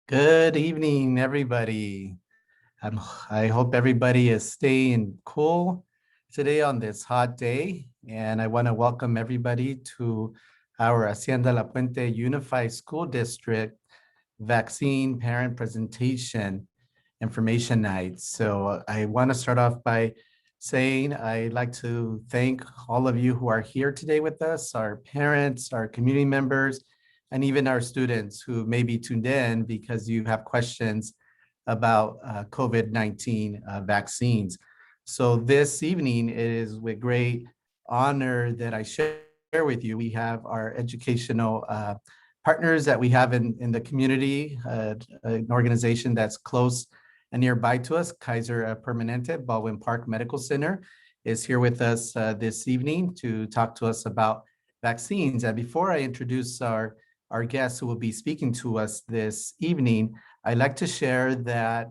Good evening, everybody. Um, I hope everybody is staying cool today on this hot day. And I want to welcome everybody to our Hacienda La Puente Unified School District Vaccine Parent Presentation Information Night. So I want to start off by saying I'd like to thank all of you who are here today with us, our parents, our community members, and even our students who may be tuned in because you have questions about COVID-19 vaccines. So this evening, it is with great honor that I share with you. We have our educational partners that we have in the community, an organization that's close and nearby to us, Kaiser Permanente Baldwin Park Medical Center is here with us this evening to talk to us about vaccines. And before I introduce our guests who will be speaking to us this evening, I'd like to share that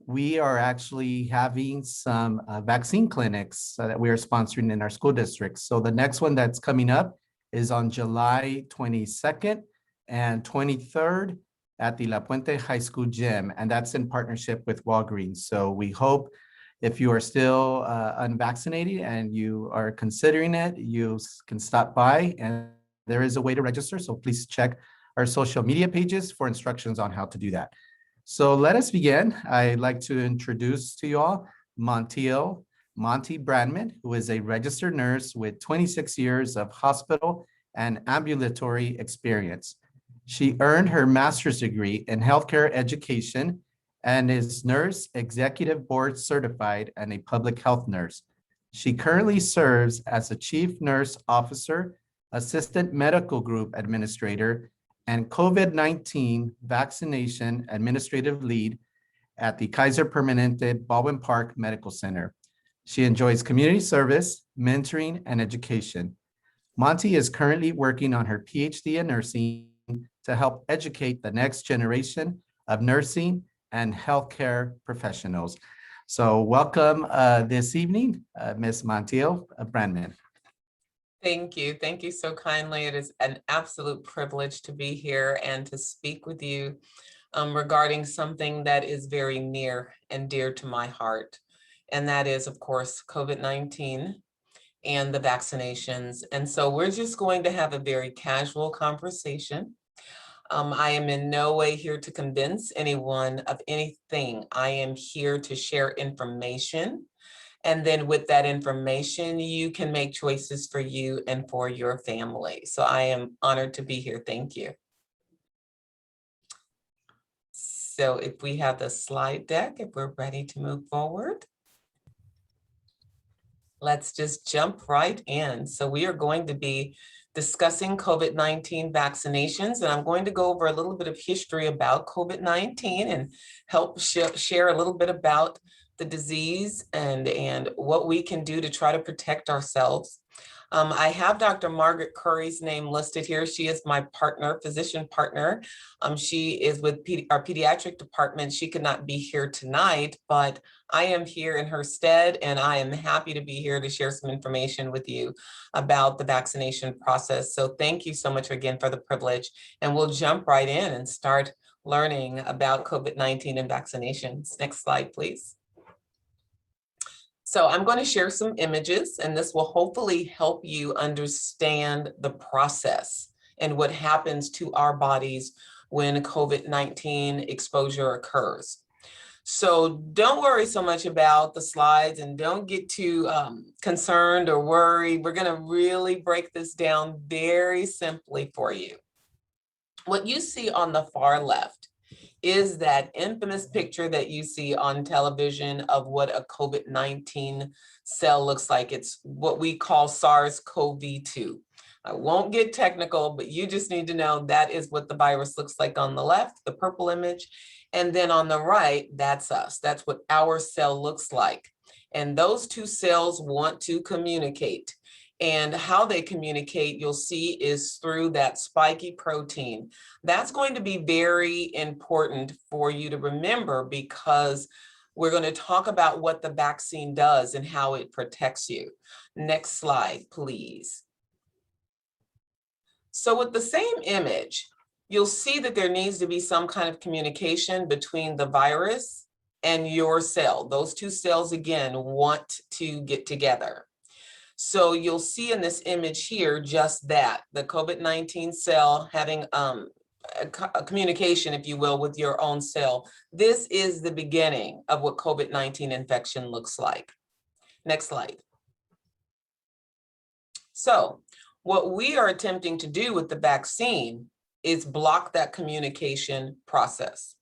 we are actually having some vaccine clinics that we are sponsoring in our school districts. So the next one that's coming up is on July 22nd and 23rd at the La Puente High School gym, and that's in partnership with Walgreens. So we hope if you are still unvaccinated and you are considering it, you can stop by and there is a way to register. So please check our social media pages for instructions on how to do that. So let us begin. I'd like to introduce to you all Monty Brandman, who is a registered nurse with 26 years of hospital and ambulatory experience. She earned her master's degree in healthcare education and is nurse executive board certified and a public health nurse. She currently serves as a chief nurse officer, assistant medical group administrator, and COVID-19 vaccination administrative lead at the Kaiser Permanente Baldwin Park Medical Center. She enjoys community service, mentoring, and education. Monty is currently working on her PhD in nursing to help educate the next generation of nursing and healthcare professionals. So welcome this evening, Ms. Montiel Brandman. Thank you. Thank you so kindly. It is an absolute privilege to be here and to speak with you regarding something that is very near and dear to my heart. And that is, of course, COVID-19 and the vaccinations. And so we're just going to have a very casual conversation. I am in no way here to convince anyone of anything. I am here to share information. And then with that information, you can make choices for you and for your family. So I am honored to be here. Thank you. So if we have the slide deck, if we're ready to move forward, let's just jump right in. So we are going to be discussing COVID-19 vaccinations, and I'm going to go over a little bit of history about COVID-19 and help share a little bit about the disease and what we can do to try to protect ourselves. I have Dr. Margaret Curry's name listed here. She is my partner, physician partner. She is with our pediatric department. She could not be here tonight, but I am here in her stead, and I am happy to be here to share some information with you about the vaccination process. So thank you so much again for the privilege, and we'll jump right in and start learning about COVID-19 and vaccinations. Next slide, please. So I'm going to share some images, and this will hopefully help you understand the process and what happens to our bodies when COVID-19 exposure occurs. So don't worry so much about the slides and don't get too concerned or worried. We're going to really break this down very simply for you. What you see on the far left is that infamous picture that you see on television of what a COVID-19 cell looks like. It's what we call SARS-CoV-2. I won't get technical, but you just need to know that is what the virus looks like on the left, the purple image. And then on the right, that's us. That's what our cell looks like. And those two cells want to communicate. And how they communicate, you'll see, is through that spiky protein. That's going to be very important for you to remember because we're going to talk about what the vaccine does and how it protects you. Next slide, please. So with the same image, you'll see that there needs to be some kind of communication between the virus and your cell. Those two cells, again, want to get together. So you'll see in this image here just that, the COVID-19 cell having a communication, if you will, with your own cell. This is the beginning of what COVID-19 infection looks like. Next slide. So what we are attempting to do with the vaccine is block that communication process.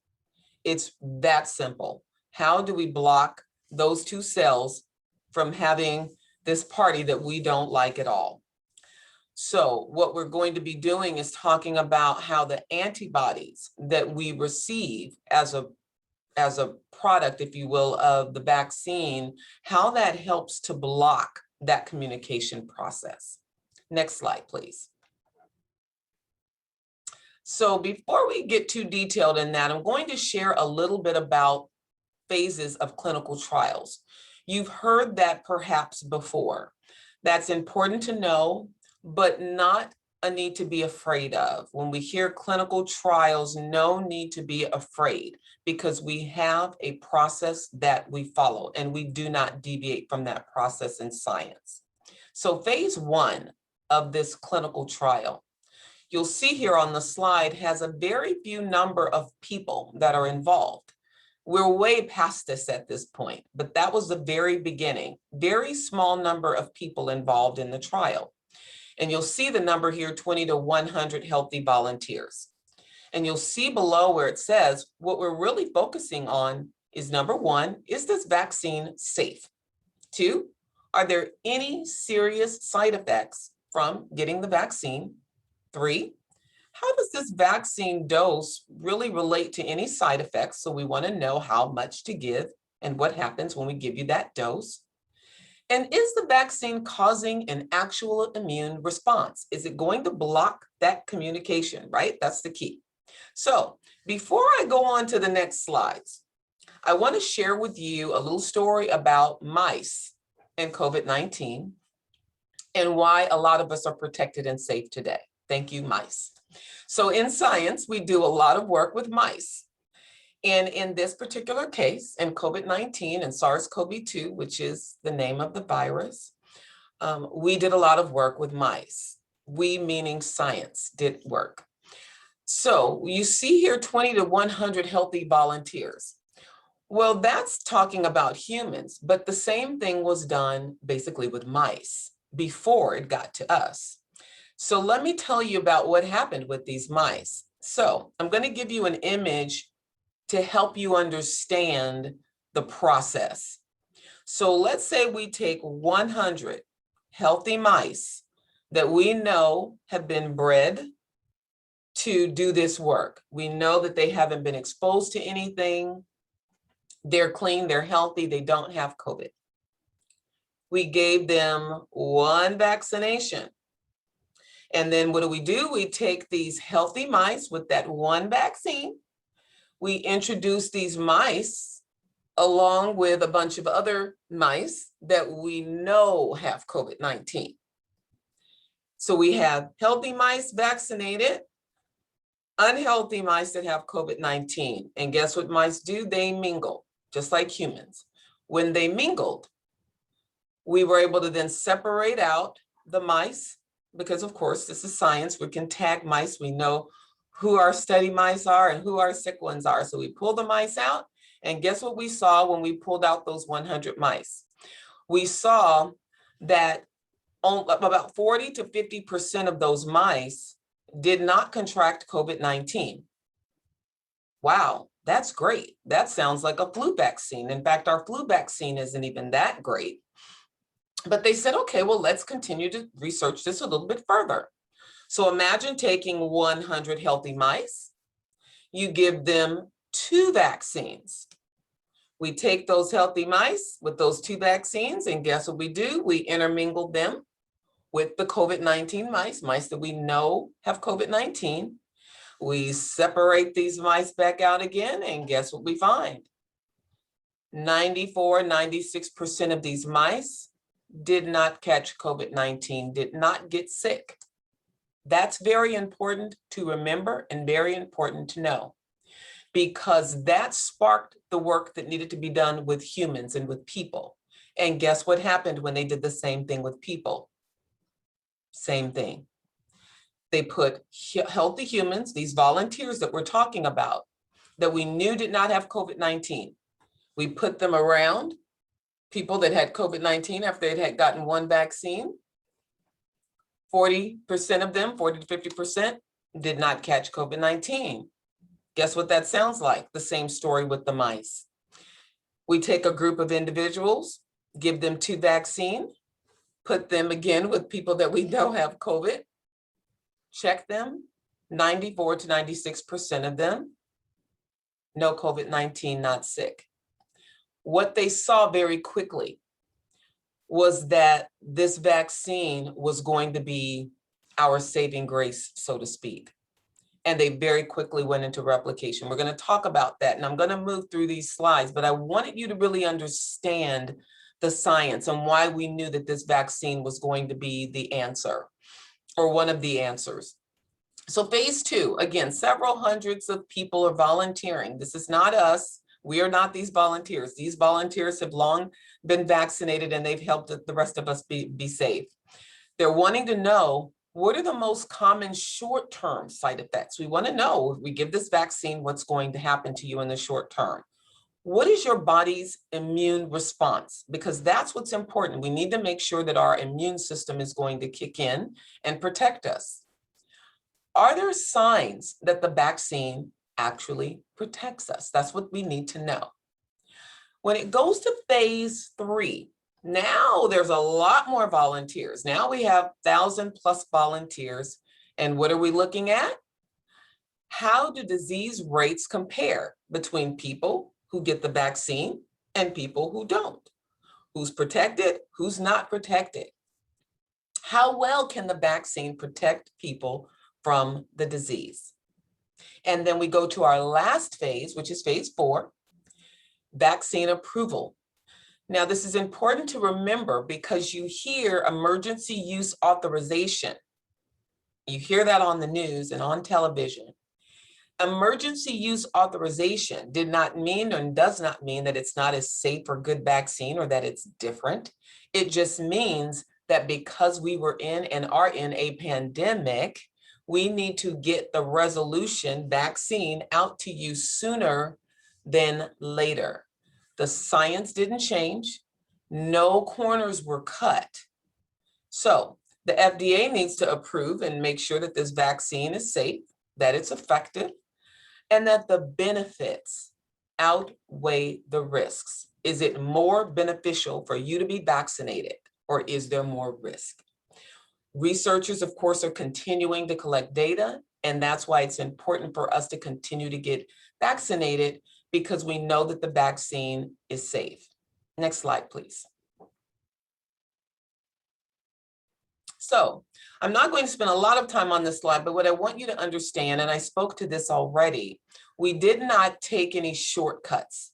It's that simple. How do we block those two cells from having this party that we don't like at all? So what we're going to be doing is talking about how the antibodies that we receive as a product, if you will, of the vaccine, how that helps to block that communication process. Next slide, please. So before we get too detailed in that, I'm going to share a little bit about phases of clinical trials. You've heard that perhaps before. That's important to know, but not a need to be afraid of. When we hear clinical trials, no need to be afraid, because we have a process that we follow and we do not deviate from that process in science. So phase 1 of this clinical trial, you'll see here on the slide, has a very few number of people that are involved. We're way past this at this point, but that was the very beginning. Very small number of people involved in the trial. And you'll see the number here, 20 to 100 healthy volunteers. And you'll see below where it says, what we're really focusing on is, number 1, is this vaccine safe? 2, are there any serious side effects from getting the vaccine? 3, how does this vaccine dose really relate to any side effects? So we want to know how much to give and what happens when we give you that dose. And is the vaccine causing an actual immune response? Is it going to block that communication, right? That's the key. So before I go on to the next slides, I want to share with you a little story about mice and COVID-19 and why a lot of us are protected and safe today. Thank you, mice. So in science, we do a lot of work with mice. And in this particular case, in COVID-19 and SARS-CoV-2, which is the name of the virus, we did a lot of work with mice. We, meaning science, did work. So you see here 20 to 100 healthy volunteers. Well, that's talking about humans, but the same thing was done basically with mice before it got to us. So let me tell you about what happened with these mice. So I'm going to give you an image to help you understand the process. So let's say we take 100 healthy mice that we know have been bred to do this work. We know that they haven't been exposed to anything. They're clean, they're healthy, they don't have COVID. We gave them one vaccination. And then what do? We take these healthy mice with that one vaccine. We introduce these mice along with a bunch of other mice that we know have COVID-19. So we have healthy mice vaccinated, unhealthy mice that have COVID-19. And guess what mice do? They mingle, just like humans. When they mingled, we were able to then separate out the mice, because of course, this is science. We can tag mice. We know who our study mice are and who our sick ones are. So we pull the mice out, and guess what we saw when we pulled out those 100 mice? We saw that about 40 to 50% of those mice did not contract COVID-19. Wow, that's great. That sounds like a flu vaccine. In fact, our flu vaccine isn't even that great. But they said, okay, well, let's continue to research this a little bit further. So imagine taking 100 healthy mice. You give them 2 vaccines. We take those healthy mice with those 2 vaccines, and guess what we do? We intermingle them with the COVID-19 mice that we know have COVID-19. We separate these mice back out again, and guess what we find? 94, 96% of these mice did not catch COVID-19, did not get sick. That's very important to remember and very important to know, because that sparked the work that needed to be done with humans and with people. And guess what happened when they did the same thing with people? Same thing. They put healthy humans, these volunteers that we're talking about, that we knew did not have COVID-19. We put them around people that had COVID-19 after they had gotten one vaccine. 40% of them, 40 to 50%, did not catch COVID-19. Guess what that sounds like? The same story with the mice. We take a group of individuals, give them 2 vaccines, put them again with people that we know have COVID, check them, 94 to 96% of them, no COVID-19, not sick. What they saw very quickly was that this vaccine was going to be our saving grace, so to speak. And they very quickly went into replication. We're going to talk about that, and I'm going to move through these slides, but I wanted you to really understand the science and why we knew that this vaccine was going to be the answer, or one of the answers. So phase 2, again, several hundreds of people are volunteering. This is not us. We are not these volunteers. These volunteers have long been vaccinated, and they've helped the rest of us be safe. They're wanting to know, what are the most common short-term side effects? We want to know, if we give this vaccine, what's going to happen to you in the short term. What is your body's immune response? Because that's what's important. We need to make sure that our immune system is going to kick in and protect us. Are there signs that the vaccine actually protects us? That's what we need to know. When it goes to phase 3, now there's a lot more volunteers. Now we have 1,000+ volunteers. And what are we looking at? How do disease rates compare between people who get the vaccine and people who don't? Who's protected? Who's not protected? How well can the vaccine protect people from the disease? And then we go to our last phase, which is phase 4, vaccine approval. Now, this is important to remember because you hear emergency use authorization. You hear that on the news and on television. Emergency use authorization did not mean and does not mean that it's not a safe or good vaccine or that it's different. It just means that because we were in and are in a pandemic, we need to get the resolution vaccine out to you sooner than later. The science didn't change. No corners were cut. So the FDA needs to approve and make sure that this vaccine is safe, that it's effective, and that the benefits outweigh the risks. Is it more beneficial for you to be vaccinated, or is there more risk? Researchers, of course, are continuing to collect data, and that's why it's important for us to continue to get vaccinated, because we know that the vaccine is safe. Next slide, please. So I'm not going to spend a lot of time on this slide, but what I want you to understand, and I spoke to this already, we did not take any shortcuts.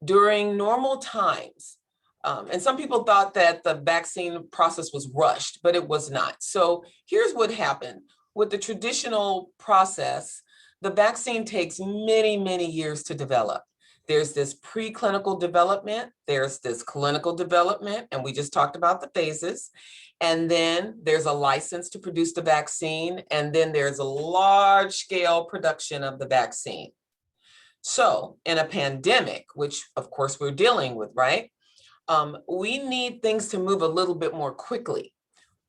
During normal times, and some people thought that the vaccine process was rushed, but it was not. So here's what happened. With the traditional process, the vaccine takes many, many years to develop. There's this preclinical development, there's this clinical development, and we just talked about the phases. And then there's a license to produce the vaccine, and then there's a large scale production of the vaccine. So in a pandemic, which of course we're dealing with, right? We need things to move a little bit more quickly.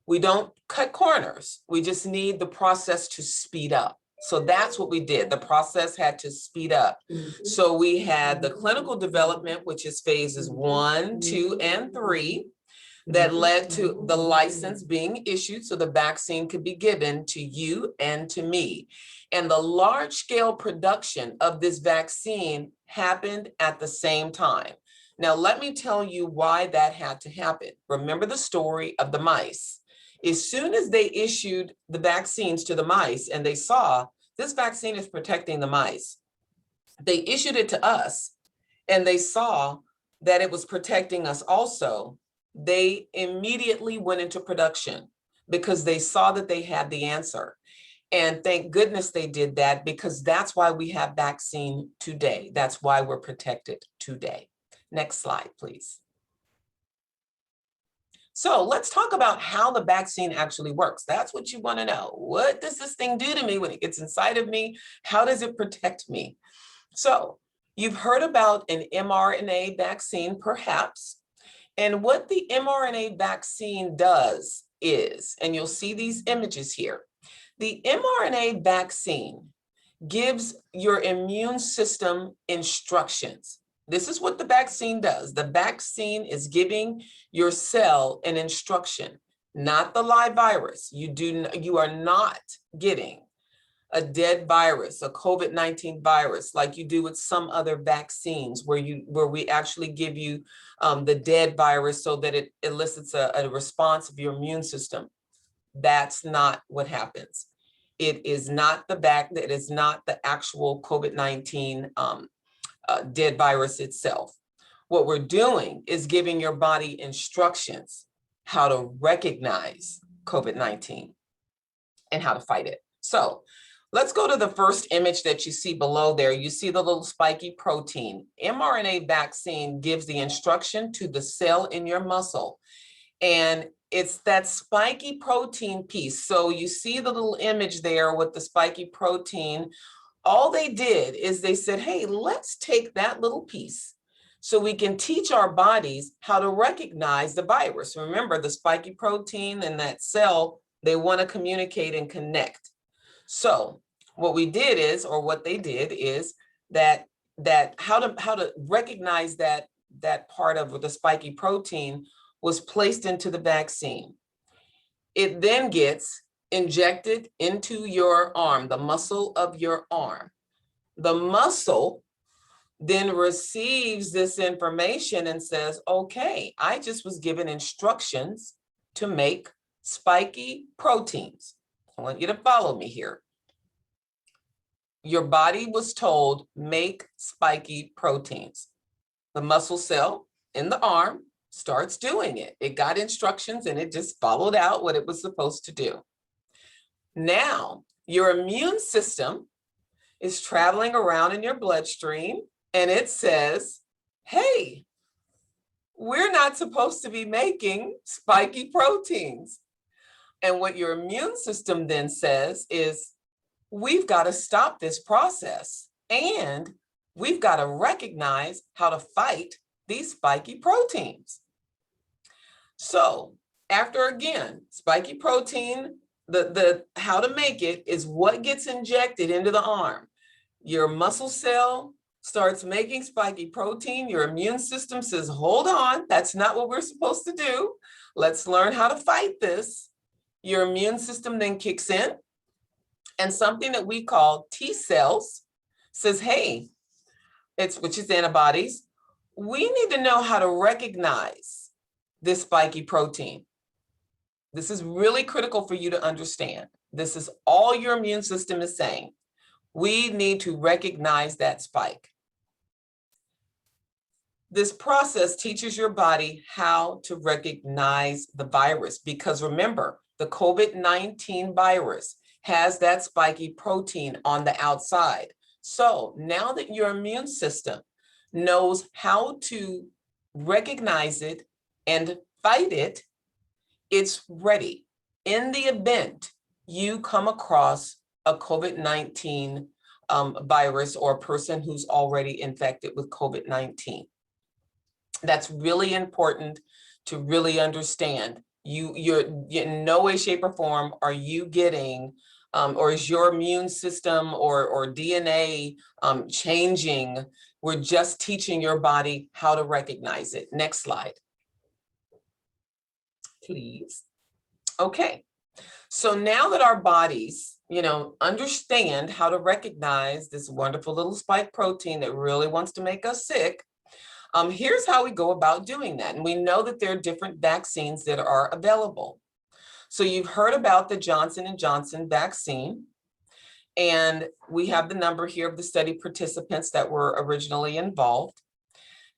We don't cut corners. We just need the process to speed up. So that's what we did. The process had to speed up. So we had the clinical development, which is phases 1, 2, and 3, that led to the license being issued so the vaccine could be given to you and to me. And the large scale production of this vaccine happened at the same time. Now, let me tell you why that had to happen. Remember the story of the mice. As soon as they issued the vaccines to the mice and they saw this vaccine is protecting the mice, they issued it to us and they saw that it was protecting us also. They immediately went into production. because they saw that they had the answer. And thank goodness they did that, because that's why we have vaccine today. That's why we're protected today. Next slide, please. So let's talk about how the vaccine actually works. That's what you want to know. What does this thing do to me when it gets inside of me? How does it protect me? So you've heard about an mRNA vaccine, perhaps. And what the mRNA vaccine does is, and you'll see these images here, the mRNA vaccine gives your immune system instructions. This is what the vaccine does. The vaccine is giving your cell an instruction, not the live virus. You are not getting a dead virus, a COVID-19 virus, like you do with some other vaccines where we actually give you the dead virus so that it elicits a response of your immune system. That's not what happens. It is not the actual COVID-19 dead virus itself. What we're doing is giving your body instructions how to recognize COVID-19 and how to fight it. So let's go to the first image that you see below there. You see the little spiky protein. mRNA vaccine gives the instruction to the cell in your muscle, and it's that spiky protein piece. So you see the little image there with the spiky protein. All they did is they said, hey, let's take that little piece so we can teach our bodies how to recognize the virus. Remember, the spiky protein and that cell, they want to communicate and connect. So what we did is, or what they did is that how to recognize that part of the spiky protein was placed into the vaccine. It then gets injected into your arm, the muscle of your arm. The muscle then receives this information and says, okay, I just was given instructions to make spiky proteins. I want you to follow me here. Your body was told, make spiky proteins. The muscle cell in the arm starts doing it. It got instructions and it just followed out what it was supposed to do. Now, your immune system is traveling around in your bloodstream and it says, hey, we're not supposed to be making spiky proteins. And what your immune system then says is, we've got to stop this process and we've got to recognize how to fight these spiky proteins. So after, again, spiky protein, the how to make it is what gets injected into the arm. Your muscle cell starts making spiky protein. Your immune system says, hold on, that's not what we're supposed to do. Let's learn how to fight this. Your immune system then kicks in, and something that we call T cells says, hey, which is antibodies. We need to know how to recognize this spiky protein. This is really critical for you to understand. This is all your immune system is saying. We need to recognize that spike. This process teaches your body how to recognize the virus, because remember, the COVID-19 virus has that spiky protein on the outside. So now that your immune system knows how to recognize it and fight it, it's ready. In the event you come across a COVID-19 virus or a person who's already infected with COVID-19. That's really important to really understand. You're in no way, shape, or form are you getting, or is your immune system or DNA changing. We're just teaching your body how to recognize it. Next slide, please. Okay, so now that our bodies, understand how to recognize this wonderful little spike protein that really wants to make us sick, here's how we go about doing that. And we know that there are different vaccines that are available. So you've heard about the Johnson & Johnson vaccine, and we have the number here of the study participants that were originally involved.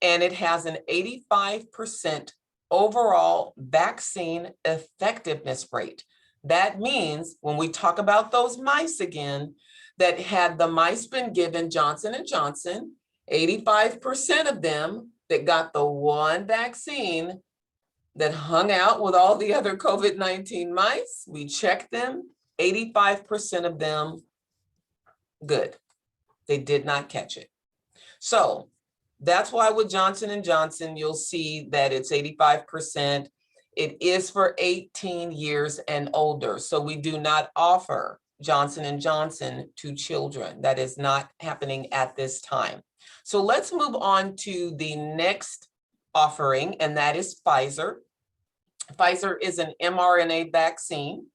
And it has an 85% overall vaccine effectiveness rate. That means when we talk about those mice again, that had the mice been given Johnson & Johnson, 85% of them that got the one vaccine that hung out with all the other COVID-19 mice, we checked them, 85% of them good. They did not catch it. So that's why with Johnson & Johnson, you'll see that it's 85%. It is for 18 years and older. So we do not offer Johnson & Johnson to children. That is not happening at this time. So let's move on to the next offering, and that is Pfizer. Pfizer is an mRNA vaccine.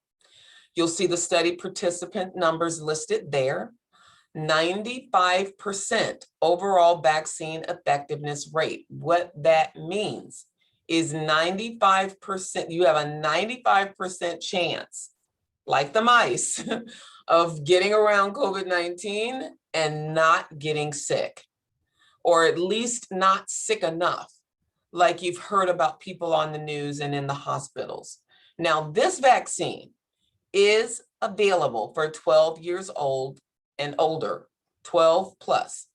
You'll see the study participant numbers listed there. 95% overall vaccine effectiveness rate. What that means is 95%, you have a 95% chance, like the mice, of getting around COVID-19 and not getting sick, or at least not sick enough, like you've heard about people on the news and in the hospitals. Now, this vaccine is available for 12 years old and older, 12 plus.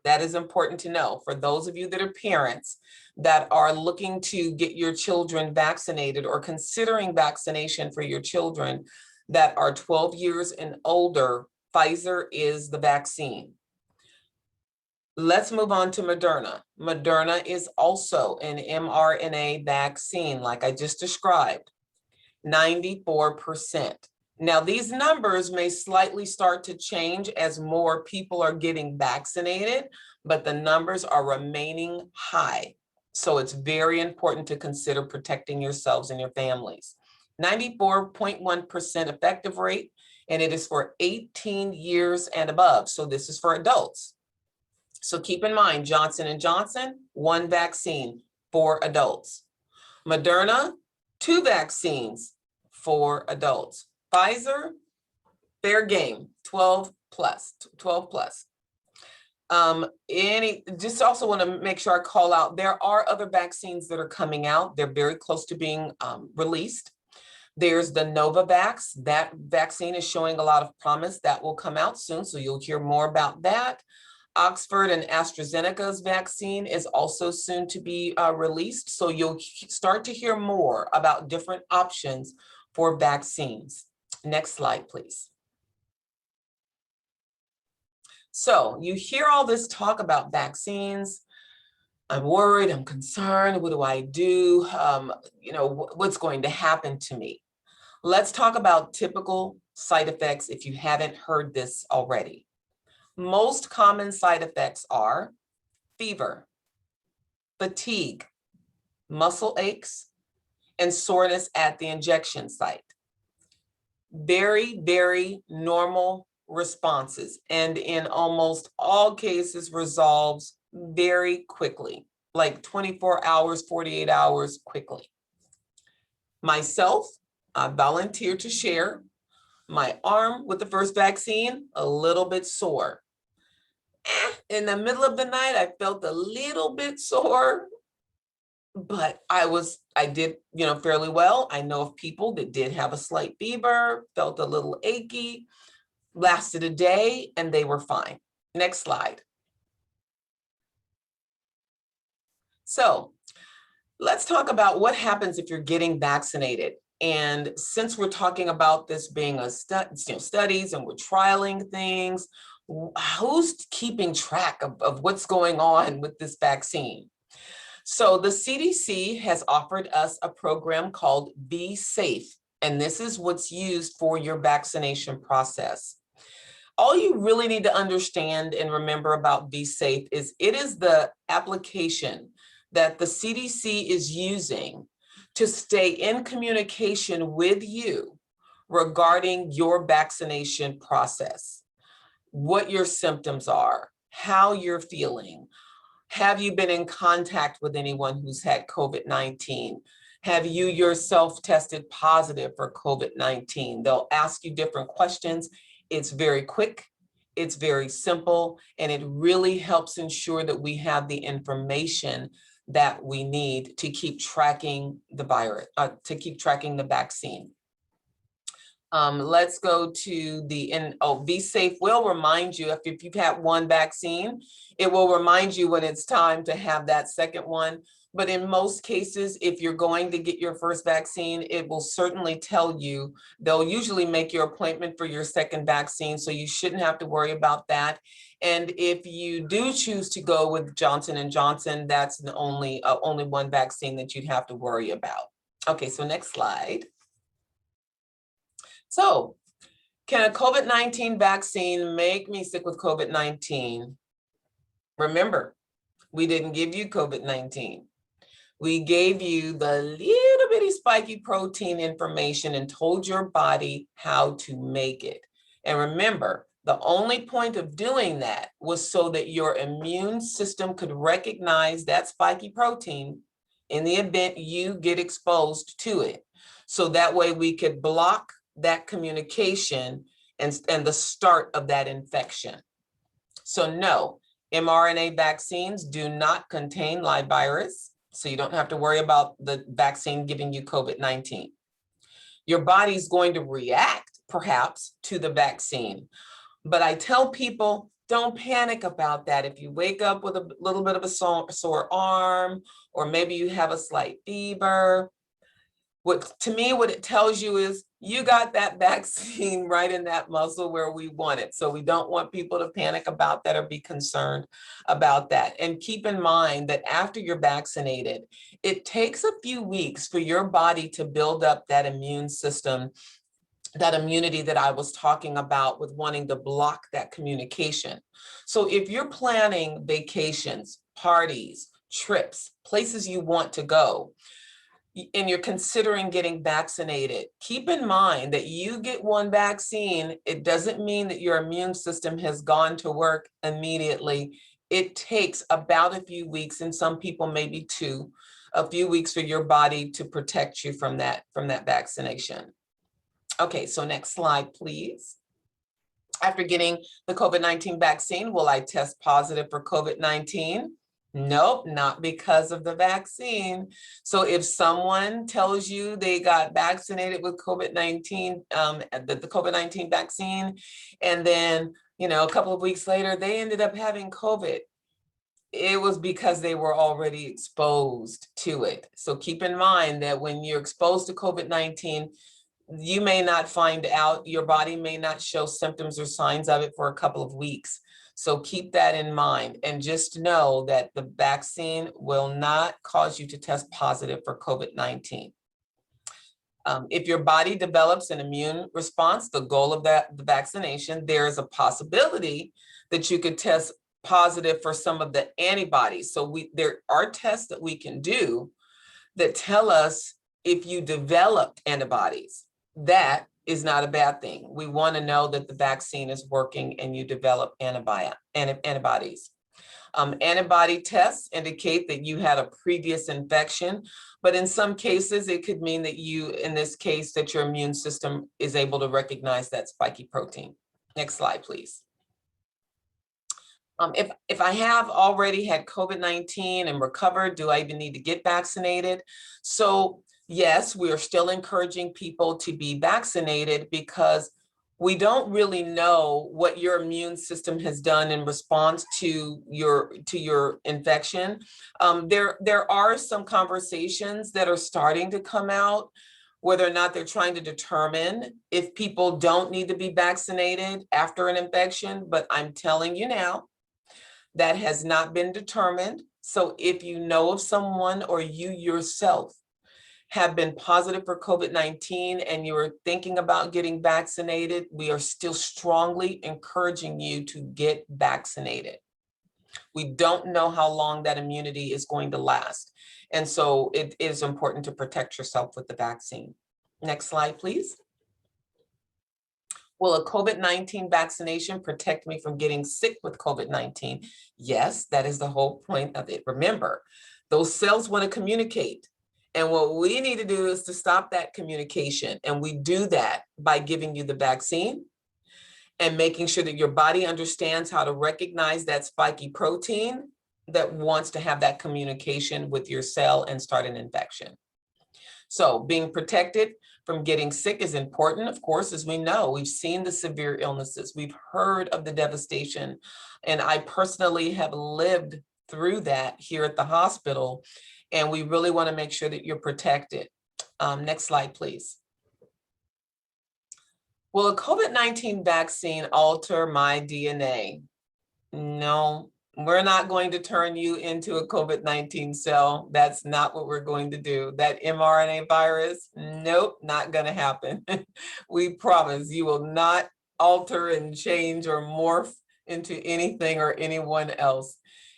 That is important to know for those of you that are parents that are looking to get your children vaccinated or considering vaccination for your children that are 12 years and older. Pfizer is the vaccine. Let's move on to Moderna. Moderna is also an mRNA vaccine, like I just described, 94%. Now, these numbers may slightly start to change as more people are getting vaccinated, but the numbers are remaining high. So it's very important to consider protecting yourselves and your families. 94.1% effective rate, and it is for 18 years and above. So this is for adults. So keep in mind, Johnson & Johnson, 1 vaccine for adults. Moderna, 2 vaccines for adults. Pfizer, fair game, 12 plus. Just also want to make sure I call out, there are other vaccines that are coming out. They're very close to being released. There's the Novavax. That vaccine is showing a lot of promise. That will come out soon, so you'll hear more about that. Oxford and AstraZeneca's vaccine is also soon to be released, so you'll start to hear more about different options for vaccines. Next slide, please. So you hear all this talk about vaccines. I'm worried, I'm concerned, what do I do? What's going to happen to me? Let's talk about typical side effects if you haven't heard this already. Most common side effects are fever, fatigue, muscle aches, and soreness at the injection site. Very, very normal responses, and in almost all cases resolves very quickly, like 24 hours, 48 hours quickly. Myself, I volunteered to share my arm with the first vaccine, a little bit sore. In the middle of the night, I felt a little bit sore, but I did, fairly well. I know of people that did have a slight fever, felt a little achy, lasted a day, and they were fine. Next slide. So let's talk about what happens if you're getting vaccinated. And since we're talking about this being a studies and we're trialing things, who's keeping track of what's going on with this vaccine? So the CDC has offered us a program called Be Safe, and this is what's used for your vaccination process. All you really need to understand and remember about Be Safe is it is the application that the CDC is using to stay in communication with you regarding your vaccination process, what your symptoms are, how you're feeling. Have you been in contact with anyone who's had COVID-19? Have you yourself tested positive for COVID-19? They'll ask you different questions. It's very quick, it's very simple, and it really helps ensure that we have the information that we need to keep tracking the virus, to keep tracking the vaccine. Let's go to Be Safe will remind you if you've had one vaccine, it will remind you when it's time to have that second one. But in most cases, if you're going to get your first vaccine, it will certainly tell you. They'll usually make your appointment for your second vaccine, so you shouldn't have to worry about that. And if you do choose to go with Johnson & Johnson, that's the only one vaccine that you'd have to worry about. Okay, so next slide. So, can a COVID-19 vaccine make me sick with COVID-19? Remember, we didn't give you COVID-19. We gave you the little bitty spiky protein information and told your body how to make it. And remember, the only point of doing that was so that your immune system could recognize that spiky protein in the event you get exposed to it. So that way we could block that communication and the start of that infection. So no, mRNA vaccines do not contain live virus, so you don't have to worry about the vaccine giving you COVID-19. Your body's going to react, perhaps, to the vaccine. But I tell people, don't panic about that. If you wake up with a little bit of a sore arm, or maybe you have a slight fever, what it tells you is you got that vaccine right in that muscle where we want it. So we don't want people to panic about that or be concerned about that. And keep in mind that after you're vaccinated, it takes a few weeks for your body to build up that immune system, that immunity that I was talking about with wanting to block that communication. So if you're planning vacations, parties, trips, places you want to go, and you're considering getting vaccinated, keep in mind that you get one vaccine, it doesn't mean that your immune system has gone to work immediately. It takes about a few weeks, and some people maybe a few weeks for your body to protect you from that vaccination. Okay, so next slide, please. After getting the COVID-19 vaccine, will I test positive for COVID-19? Nope, not because of the vaccine. So if someone tells you they got vaccinated with COVID-19, the COVID-19 vaccine, and then, a couple of weeks later, they ended up having COVID, it was because they were already exposed to it. So keep in mind that when you're exposed to COVID-19, you may not find out, your body may not show symptoms or signs of it for a couple of weeks. So keep that in mind, and just know that the vaccine will not cause you to test positive for COVID-19. If your body develops an immune response, the goal of the vaccination, there is a possibility that you could test positive for some of the antibodies. So there are tests that we can do that tell us if you developed antibodies. That is not a bad thing. We want to know that the vaccine is working and you develop antibodies. Antibody tests indicate that you had a previous infection, but in some cases, it could mean that in this case, that your immune system is able to recognize that spiky protein. Next slide, please. If I have already had COVID-19 and recovered, do I even need to get vaccinated? So yes, we are still encouraging people to be vaccinated because we don't really know what your immune system has done in response to your infection. There are some conversations that are starting to come out, whether or not they're trying to determine if people don't need to be vaccinated after an infection, but I'm telling you now, that has not been determined. So if you know of someone or you yourself have been positive for COVID-19 and you are thinking about getting vaccinated, we are still strongly encouraging you to get vaccinated. We don't know how long that immunity is going to last. And so it is important to protect yourself with the vaccine. Next slide, please. Will a COVID-19 vaccination protect me from getting sick with COVID-19? Yes, that is the whole point of it. Remember, those cells want to communicate. And what we need to do is to stop that communication. And we do that by giving you the vaccine and making sure that your body understands how to recognize that spiky protein that wants to have that communication with your cell and start an infection. So being protected from getting sick is important, of course, as we know. We've seen the severe illnesses. We've heard of the devastation. And I personally have lived through that here at the hospital. And we really want to make sure that you're protected. Next slide, please. Will a COVID-19 vaccine alter my DNA? No, we're not going to turn you into a COVID-19 cell. That's not what we're going to do. That mRNA virus, nope, not going to happen. We promise you will not alter and change or morph into anything or anyone else.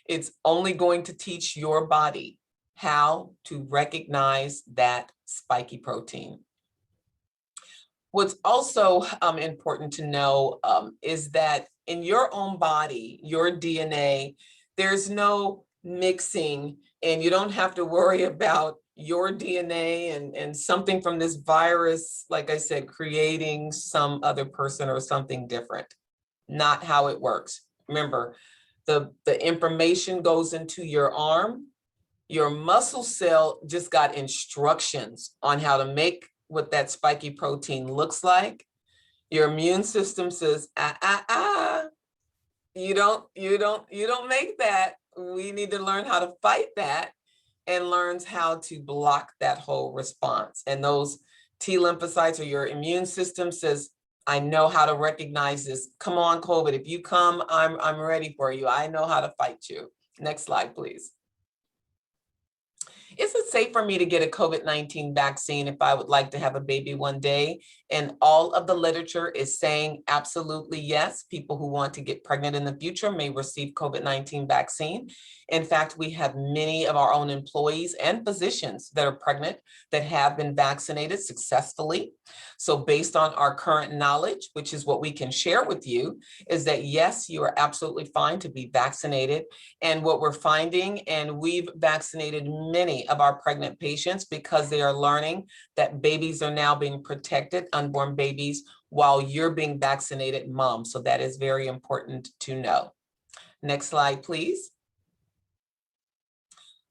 It's only going to teach your body how to recognize that spiky protein. What's also important to know is that in your own body, your DNA, there's no mixing, and you don't have to worry about your DNA and something from this virus, like I said, creating some other person or something different. Not how it works. Remember, the information goes into your arm. Your muscle cell just got instructions on how to make what that spiky protein looks like. Your immune system says, you don't make that. We need to learn how to fight that and learns how to block that whole response. And those T lymphocytes or your immune system says, I know how to recognize this. Come on, COVID, if you come, I'm ready for you. I know how to fight you. Next slide, please. Is it safe for me to get a COVID-19 vaccine if I would like to have a baby one day? And all of the literature is saying absolutely yes. People who want to get pregnant in the future may receive COVID-19 vaccine. In fact, we have many of our own employees and physicians that are pregnant that have been vaccinated successfully. So based on our current knowledge, which is what we can share with you, is that yes, you are absolutely fine to be vaccinated. And what we're finding, and we've vaccinated many of our pregnant patients because they are learning that babies are now being protected, unborn babies, while you're being vaccinated, mom. So that is very important to know. Next slide, please.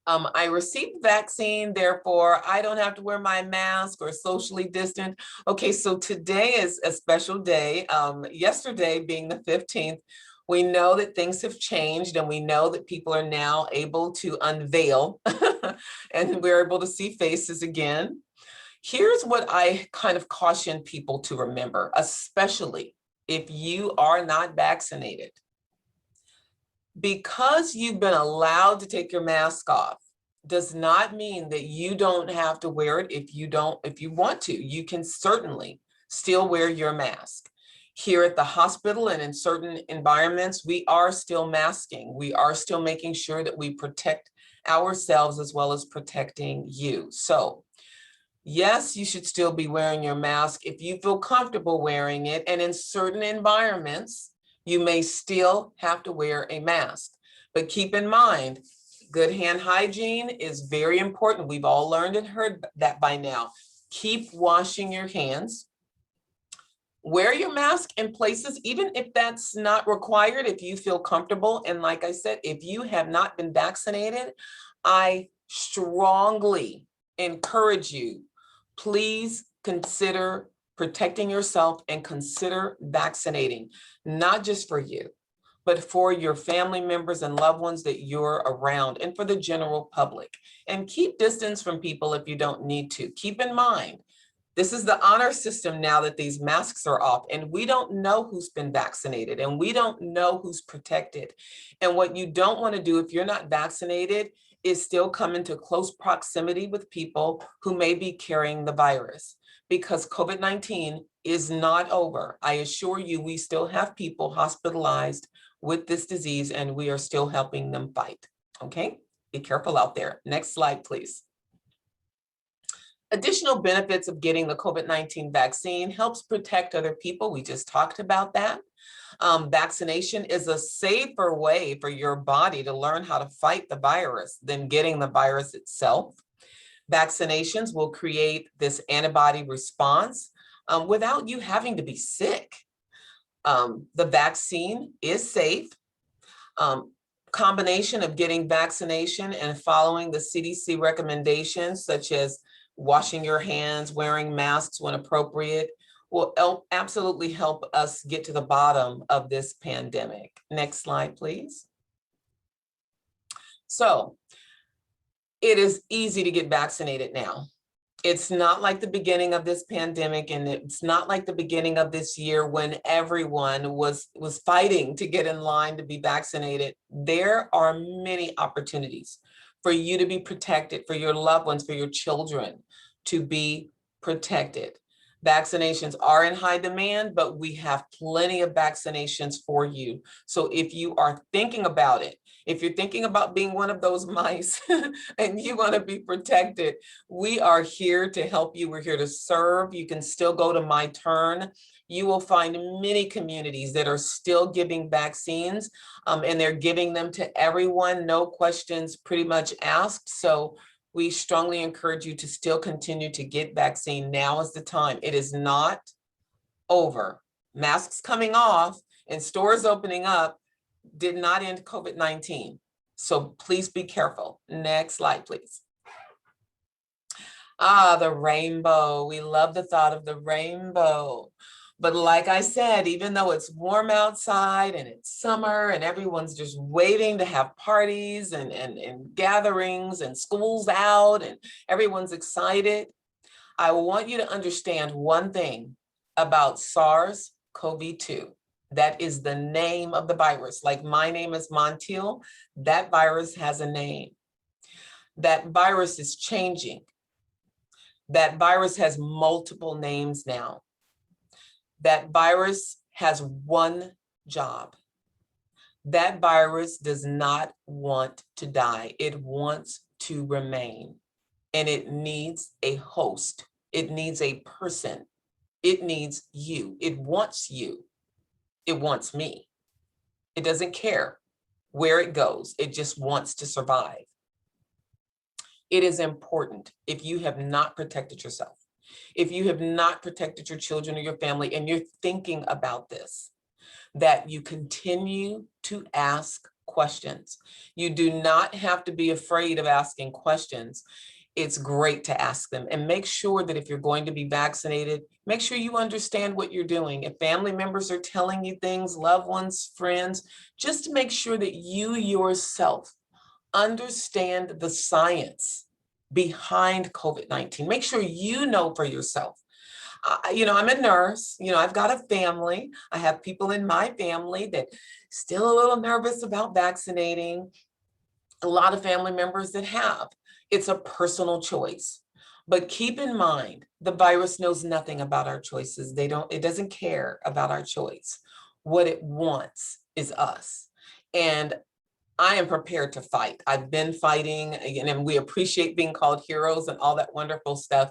I received the vaccine, therefore I don't have to wear my mask or socially distant. Okay, so today is a special day. Yesterday being the 15th, we know that things have changed and we know that people are now able to unveil and we're able to see faces again. Here's what I kind of caution people to remember, especially if you are not vaccinated. Because you've been allowed to take your mask off does not mean that you don't have to wear it if you want to. You can certainly still wear your mask. Here at the hospital and in certain environments, we are still masking. We are still making sure that we protect ourselves as well as protecting you. So yes, you should still be wearing your mask if you feel comfortable wearing it. And in certain environments, you may still have to wear a mask. But keep in mind, good hand hygiene is very important. We've all learned and heard that by now. Keep washing your hands. Wear your mask in places, even if that's not required, if you feel comfortable. And like I said, if you have not been vaccinated, I strongly encourage you, please consider protecting yourself and consider vaccinating, not just for you, but for your family members and loved ones that you're around and for the general public. And keep distance from people if you don't need to. Keep in mind, this is the honor system now that these masks are off, and we don't know who's been vaccinated and we don't know who's protected. And what you don't want to do if you're not vaccinated is still come into close proximity with people who may be carrying the virus, because COVID-19 is not over. I assure you, we still have people hospitalized with this disease and we are still helping them fight. Okay, be careful out there. Next slide, please. Additional benefits of getting the COVID-19 vaccine helps protect other people. We just talked about that. Vaccination is a safer way for your body to learn how to fight the virus than getting the virus itself. Vaccinations will create this antibody response without you having to be sick. The vaccine is safe. Combination of getting vaccination and following the CDC recommendations, such as washing your hands, wearing masks when appropriate, will absolutely help us get to the bottom of this pandemic. Next slide, please. So it is easy to get vaccinated now. It's not like the beginning of this pandemic, and it's not like the beginning of this year when everyone was fighting to get in line to be vaccinated. There are many opportunities for you to be protected, for your loved ones, for your children to be protected. Vaccinations are in high demand, but we have plenty of vaccinations for you. So if you are thinking about it, if you're thinking about being one of those mice and you want to be protected, we are here to help you. We're here to serve. You can still go to My Turn. You will find many communities that are still giving vaccines, and they're giving them to everyone, no questions pretty much asked. So we strongly encourage you to still continue to get vaccine. Now is the time. It is not over. Masks coming off and stores opening up did not end COVID-19. So please be careful. Next slide, please. Ah, the rainbow. We love the thought of the rainbow. But like I said, even though it's warm outside and it's summer and everyone's just waiting to have parties and gatherings and school's out and everyone's excited, I want you to understand one thing about SARS-CoV-2. That is the name of the virus. Like my name is Montiel, that virus has a name. That virus is changing. That virus has multiple names now. That virus has one job. That virus does not want to die. It wants to remain. And it needs a host. It needs a person. It needs you. It wants you. It wants me. It doesn't care where it goes. It just wants to survive. It is important, if you have not protected yourself, if you have not protected your children or your family, and you're thinking about this, that you continue to ask questions. You do not have to be afraid of asking questions. It's great to ask them, and make sure that if you're going to be vaccinated, make sure you understand what you're doing. If family members are telling you things, loved ones, friends, just to make sure that you yourself understand the science behind COVID-19. Make sure you know for yourself. I'm a nurse, I've got a family. I have people in my family that still a little nervous about vaccinating. A lot of family members that have. It's a personal choice. But keep in mind, the virus knows nothing about our choices. It doesn't care about our choice. What it wants is us. And I am prepared to fight. I've been fighting, and we appreciate being called heroes and all that wonderful stuff.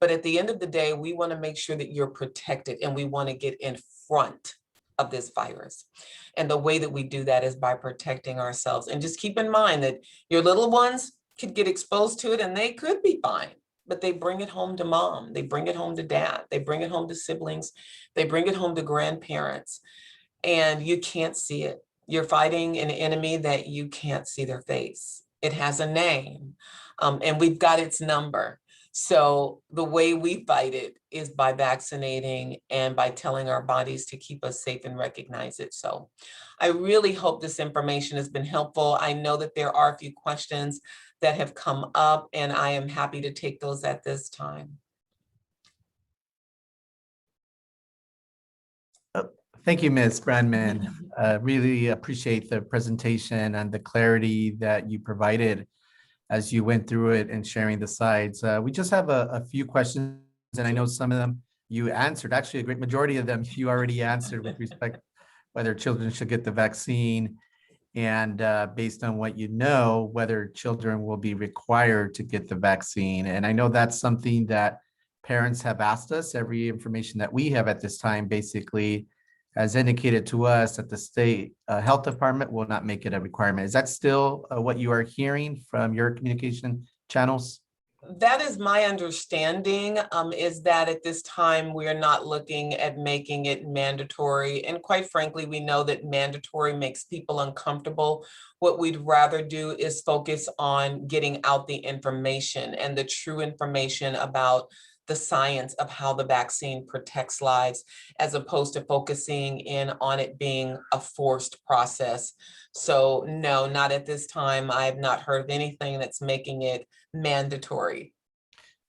But at the end of the day, we want to make sure that you're protected, and we want to get in front of this virus. And the way that we do that is by protecting ourselves. And just keep in mind that your little ones could get exposed to it and they could be fine, but they bring it home to mom. They bring it home to dad. They bring it home to siblings. They bring it home to grandparents, and you can't see it. You're fighting an enemy that you can't see their face. It has a name, and we've got its number. So the way we fight it is by vaccinating and by telling our bodies to keep us safe and recognize it. So I really hope this information has been helpful. I know that there are a few questions that have come up, and I am happy to take those at this time. Thank you, Ms. Brandman. Really appreciate the presentation and the clarity that you provided as you went through it and sharing the slides. We just have a few questions, and I know some of them you answered. Actually, a great majority of them you already answered with respect whether children should get the vaccine, and based on what you know, whether children will be required to get the vaccine. And I know that's something that parents have asked us. Every information that we have at this time basically has indicated to us that the state health department will not make it a requirement. Is that still what you are hearing from your communication channels? That is my understanding, is that at this time, we are not looking at making it mandatory. And quite frankly, we know that mandatory makes people uncomfortable. What we'd rather do is focus on getting out the information and the true information about the science of how the vaccine protects lives, as opposed to focusing in on it being a forced process. So no, not at this time. I have not heard of anything that's making it mandatory.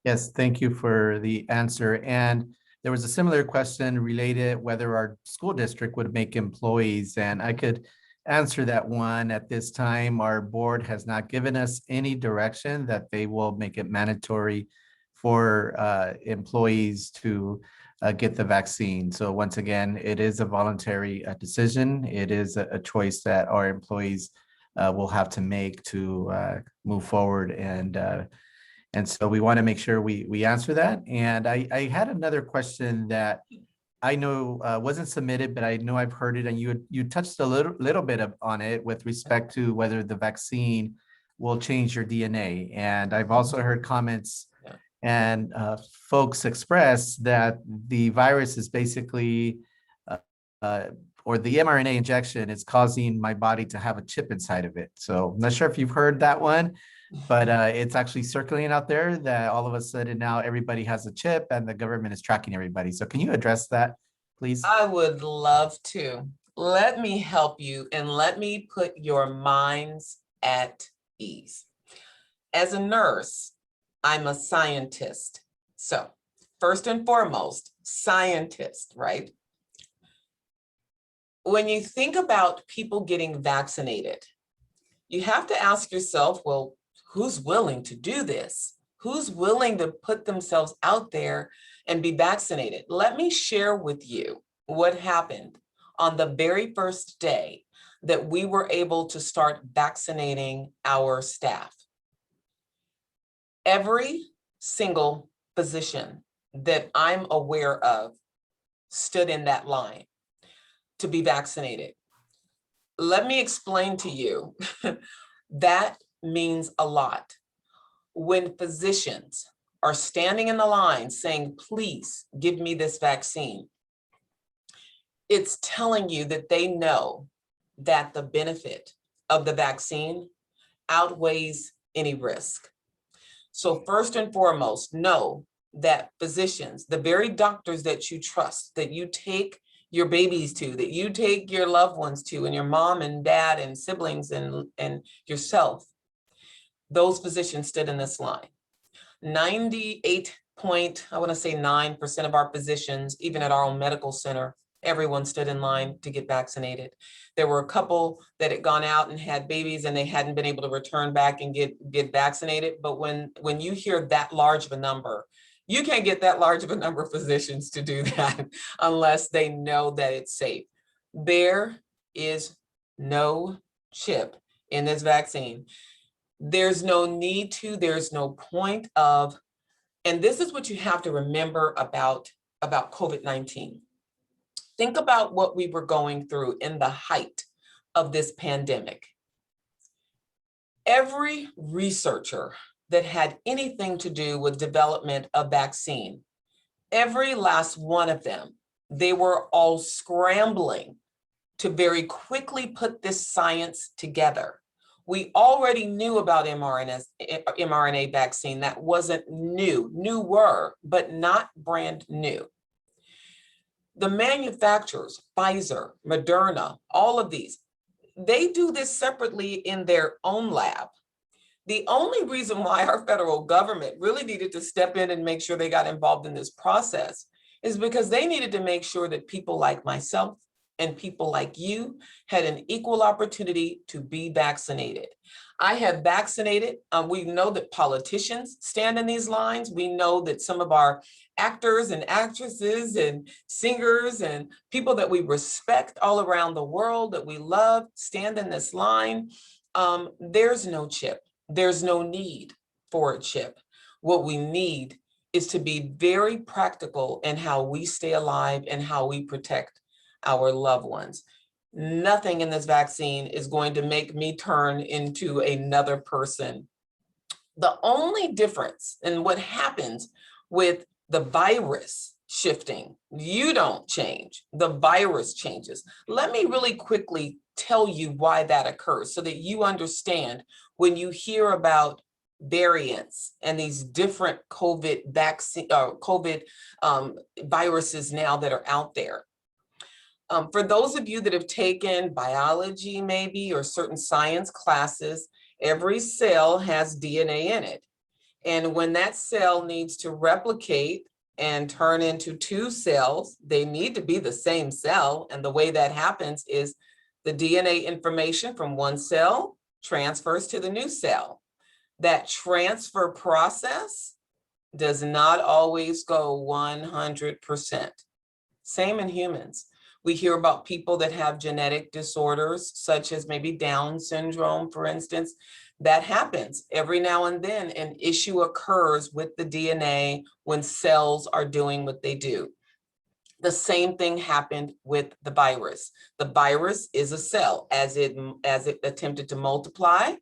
Yes, thank you for the answer. And there was a similar question related whether our school district would make employees, and I could answer that one. At this time, our board has not given us any direction that they will make it mandatory for employees to get the vaccine. So once again, it is a voluntary decision. It is a choice that our employees will have to make to move forward, and so we want to make sure we answer that. And I had another question that I know wasn't submitted, but I know I've heard it, and you touched a little bit on it with respect to whether the vaccine will change your DNA. And I've also heard comments Yeah. and folks express that the virus is basically or the mRNA injection is causing my body to have a chip inside of it. So I'm not sure if you've heard that one, but it's actually circulating out there that all of a sudden now everybody has a chip and the government is tracking everybody. So can you address that, please? I would love to. Let me help you and let me put your minds at ease. As a nurse, I'm a scientist. So first and foremost, scientist, right? When you think about people getting vaccinated, you have to ask yourself, well, who's willing to do this? Who's willing to put themselves out there and be vaccinated? Let me share with you what happened on the very first day that we were able to start vaccinating our staff. Every single physician that I'm aware of stood in that line to be vaccinated. Let me explain to you, that means a lot. When physicians are standing in the line saying, please give me this vaccine, it's telling you that they know that the benefit of the vaccine outweighs any risk. So first and foremost, know that physicians, the very doctors that you trust, that you take your babies to, that you take your loved ones to, and your mom and dad and siblings and yourself, those physicians stood in this line. 98.9% of our physicians, even at our own medical center, everyone stood in line to get vaccinated. There were a couple that had gone out and had babies and they hadn't been able to return back and get vaccinated. But when you hear that large of a number, you can't get that large of a number of physicians to do that unless they know that it's safe. There is no chip in this vaccine. There's no need to, there's no point of, and this is what you have to remember about COVID-19. Think about what we were going through in the height of this pandemic. Every researcher that had anything to do with development of vaccine, every last one of them, they were all scrambling to very quickly put this science together. We already knew about mRNA vaccine. That wasn't new, newer, but not brand new. The manufacturers, Pfizer, Moderna, all of these, they do this separately in their own lab. The only reason why our federal government really needed to step in and make sure they got involved in this process is because they needed to make sure that people like myself and people like you had an equal opportunity to be vaccinated. I have vaccinated. We know that politicians stand in these lines. We know that some of our actors and actresses and singers and people that we respect all around the world, that we love, stand in this line. There's no chip. There's no need for a chip. What we need is to be very practical in how we stay alive and how we protect our loved ones. Nothing in this vaccine is going to make me turn into another person The only difference in what happens with the virus shifting, you don't change, the virus changes. Let me really quickly tell you why that occurs so that you understand when you hear about variants and these different COVID vaccine COVID viruses now that are out there. For those of you that have taken biology maybe or certain science classes, every cell has DNA in it. And when that cell needs to replicate and turn into two cells, they need to be the same cell. And the way that happens is the DNA information from one cell transfers to the new cell. That transfer process does not always go 100%. Same in humans. We hear about people that have genetic disorders, such as maybe Down syndrome, for instance. That happens every now and then. An issue occurs with the DNA when cells are doing what they do. The same thing happened with the virus. The virus is a cell. As it attempted to multiply,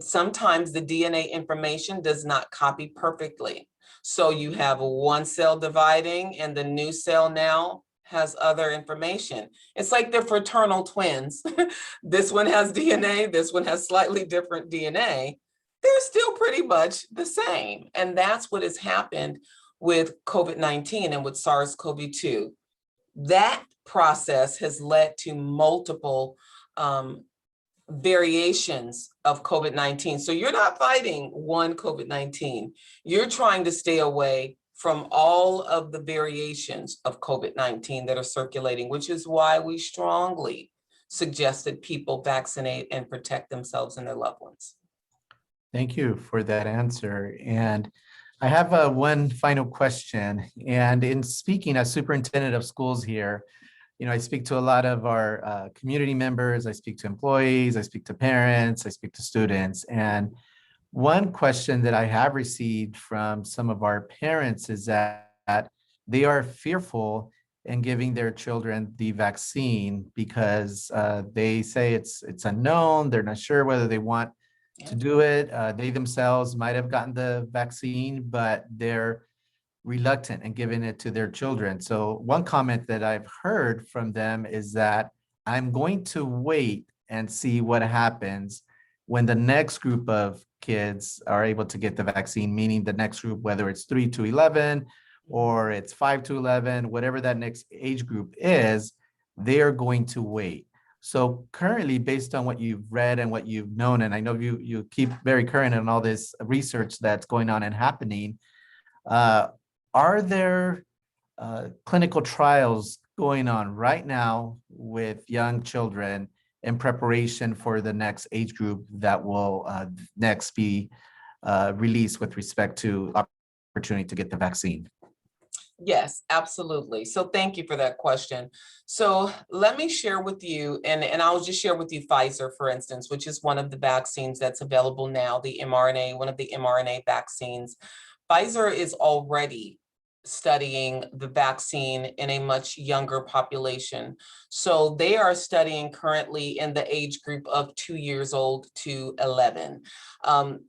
sometimes the DNA information does not copy perfectly. So you have one cell dividing and the new cell now has other information. It's like they're fraternal twins. This one has DNA, this one has slightly different DNA. They're still pretty much the same. And that's what has happened with COVID-19 and with SARS-CoV-2. That process has led to multiple variations of COVID-19. So you're not fighting one COVID-19. You're trying to stay away from all of the variations of COVID-19 that are circulating, which is why we strongly suggest that people vaccinate and protect themselves and their loved ones. Thank you for that answer. And I have one final question. And in speaking as superintendent of schools here, I speak to a lot of our community members, I speak to employees, I speak to parents, I speak to students. And one question that I have received from some of our parents is that they are fearful in giving their children the vaccine because they say it's unknown, they're not sure whether they want to do it. They themselves might have gotten the vaccine, but they're reluctant in giving it to their children. So one comment that I've heard from them is that I'm going to wait and see what happens when the next group of kids are able to get the vaccine, meaning the next group, whether it's 3 to 11 or it's 5 to 11, whatever that next age group is, they are going to wait. So currently, based on what you've read and what you've known, and I know you keep very current on all this research that's going on and happening, are there clinical trials going on right now with young children in preparation for the next age group that will next be released with respect to opportunity to get the vaccine? Yes, absolutely. So thank you for that question. So let me share with you, and I'll just share with you Pfizer, for instance, which is one of the vaccines that's available now, the mRNA, one of the mRNA vaccines. Pfizer is already studying the vaccine in a much younger population. So they are studying currently in the age group of 2 years old to 11.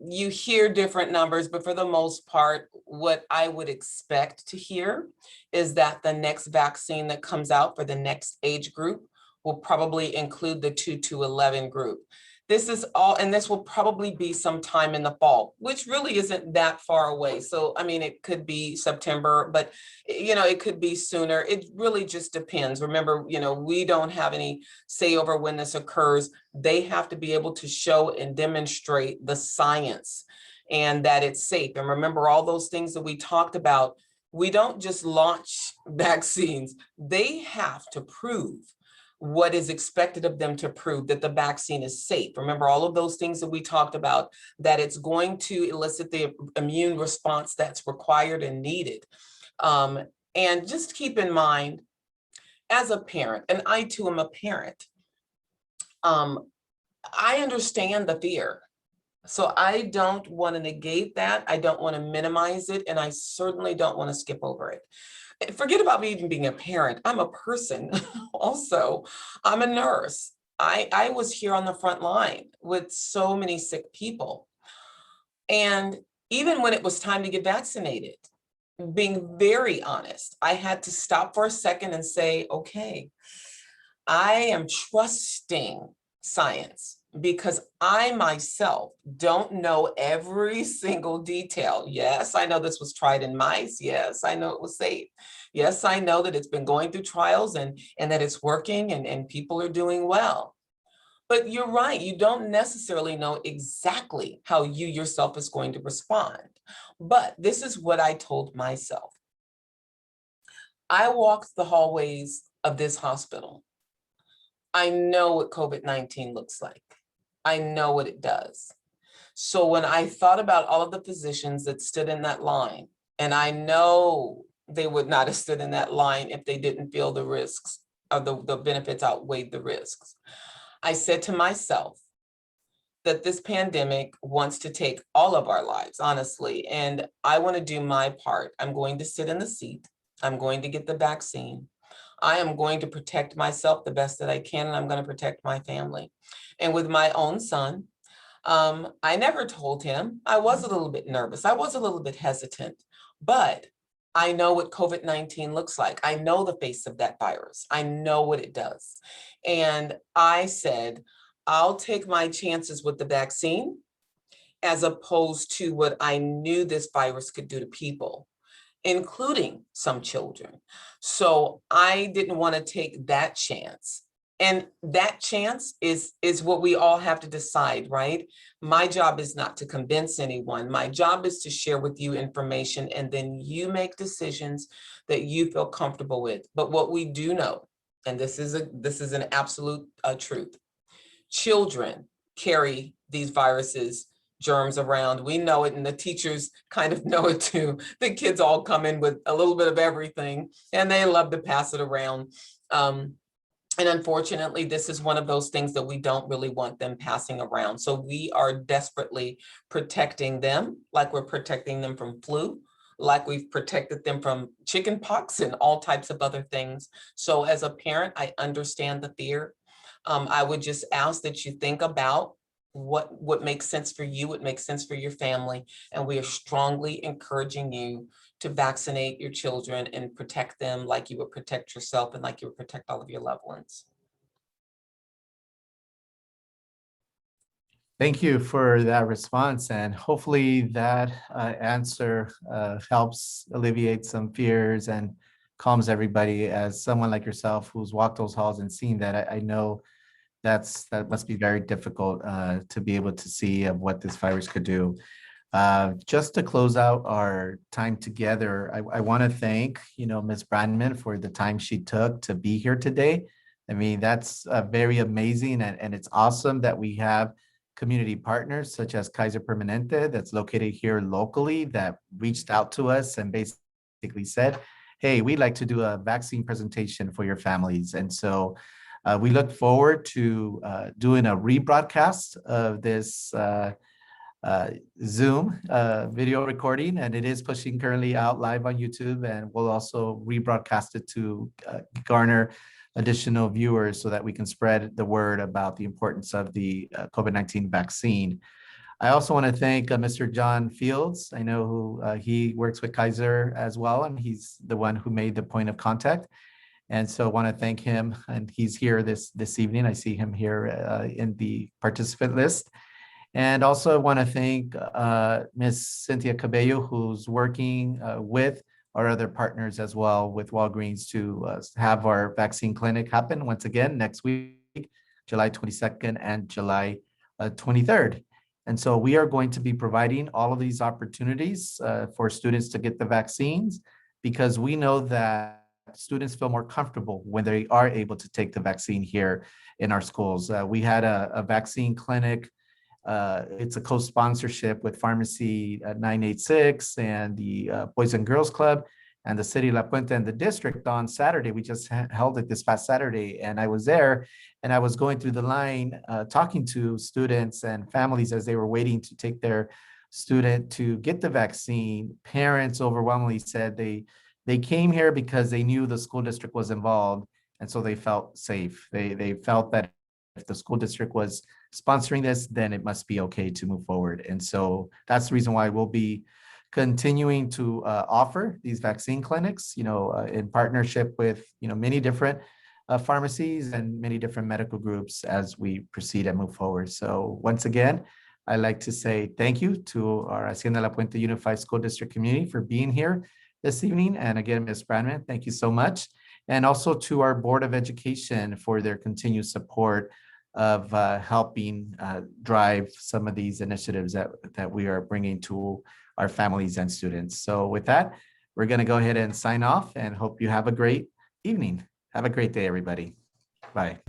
You hear different numbers, but for the most part, what I would expect to hear is that the next vaccine that comes out for the next age group will probably include the 2 to 11 group. This is all, and this will probably be sometime in the fall, which really isn't that far away. So, I mean, it could be September, but, it could be sooner. It really just depends. Remember, we don't have any say over when this occurs. They have to be able to show and demonstrate the science and that it's safe. And remember all those things that we talked about. We don't just launch vaccines. They have to prove what is expected of them to prove that the vaccine is safe. Remember all of those things that we talked about, that it's going to elicit the immune response that's required and needed. And just keep in mind, as a parent, and I too am a parent, I understand the fear. So I don't want to negate that. I don't want to minimize it. And I certainly don't want to skip over it. Forget about me even being a parent. I'm a person also. I'm a nurse. I was here on the front line with so many sick people. And even when it was time to get vaccinated, being very honest, I had to stop for a second and say, okay, I am trusting science because I myself don't know every single detail. Yes, I know this was tried in mice. Yes, I know it was safe. Yes, I know that it's been going through trials and that it's working and people are doing well. But you're right, you don't necessarily know exactly how you yourself is going to respond. But this is what I told myself. I walked the hallways of this hospital. I know what COVID-19 looks like. I know what it does. So when I thought about all of the physicians that stood in that line, and I know they would not have stood in that line if they didn't feel the risks or the benefits outweighed the risks. I said to myself that this pandemic wants to take all of our lives, honestly, and I want to do my part. I'm going to sit in the seat. I'm going to get the vaccine. I am going to protect myself the best that I can, and I'm going to protect my family. And with my own son, I never told him. I was a little bit nervous. I was a little bit hesitant, but I know what COVID-19 looks like. I know the face of that virus. I know what it does. And I said, I'll take my chances with the vaccine as opposed to what I knew this virus could do to people, including some children. So I didn't want to take that chance. And that chance is what we all have to decide, right? My job is not to convince anyone. My job is to share with you information, and then you make decisions that you feel comfortable with. But what we do know, and this is an absolute truth, children carry these viruses, germs around. We know it, and the teachers kind of know it too. The kids all come in with a little bit of everything, and they love to pass it around. And unfortunately, this is one of those things that we don't really want them passing around. So we are desperately protecting them, like we're protecting them from flu, like we've protected them from chicken pox and all types of other things. So as a parent, I understand the fear. I would just ask that you think about what makes sense for you, what makes sense for your family. And we are strongly encouraging you to vaccinate your children and protect them like you would protect yourself and like you would protect all of your loved ones. Thank you for that response, and hopefully that answer helps alleviate some fears and calms everybody. As someone like yourself who's walked those halls and seen that, I know that must be very difficult to be able to see of what this virus could do. Just to close out our time together, I want to thank, Ms. Brandman for the time she took to be here today. I mean, that's very amazing, and it's awesome that we have community partners such as Kaiser Permanente that's located here locally that reached out to us and basically said, hey, we'd like to do a vaccine presentation for your families. And so we look forward to doing a rebroadcast of this Zoom video recording, and it is pushing currently out live on YouTube, and we'll also rebroadcast it to garner additional viewers so that we can spread the word about the importance of the COVID-19 vaccine. I also want to thank Mr. John Fields. I know who he works with Kaiser as well, and he's the one who made the point of contact. And so I want to thank him, and he's here this evening. I see him here in the participant list. And also I want to thank Ms. Cynthia Cabello, who's working with our other partners as well with Walgreens to have our vaccine clinic happen once again next week, July 22nd and July 23rd. And so we are going to be providing all of these opportunities for students to get the vaccines, because we know that students feel more comfortable when they are able to take the vaccine here in our schools. We had a vaccine clinic. It's a co-sponsorship with Pharmacy 986 and the Boys and Girls Club and the City of La Puente and the district on Saturday. We just held it this past Saturday, and I was there, and I was going through the line talking to students and families as they were waiting to take their student to get the vaccine. Parents overwhelmingly said they came here because they knew the school district was involved, and so they felt safe. They felt that if the school district was sponsoring this, then it must be okay to move forward. And so that's the reason why we'll be continuing to offer these vaccine clinics, in partnership with, many different pharmacies and many different medical groups as we proceed and move forward. So once again, I'd like to say thank you to our Hacienda La Puente Unified School District community for being here this evening. And again, Ms. Brandman, thank you so much. And also to our Board of Education for their continued support of helping drive some of these initiatives that we are bringing to our families and students. So with that, we're going to go ahead and sign off and hope you have a great evening. Have a great day, everybody. Bye.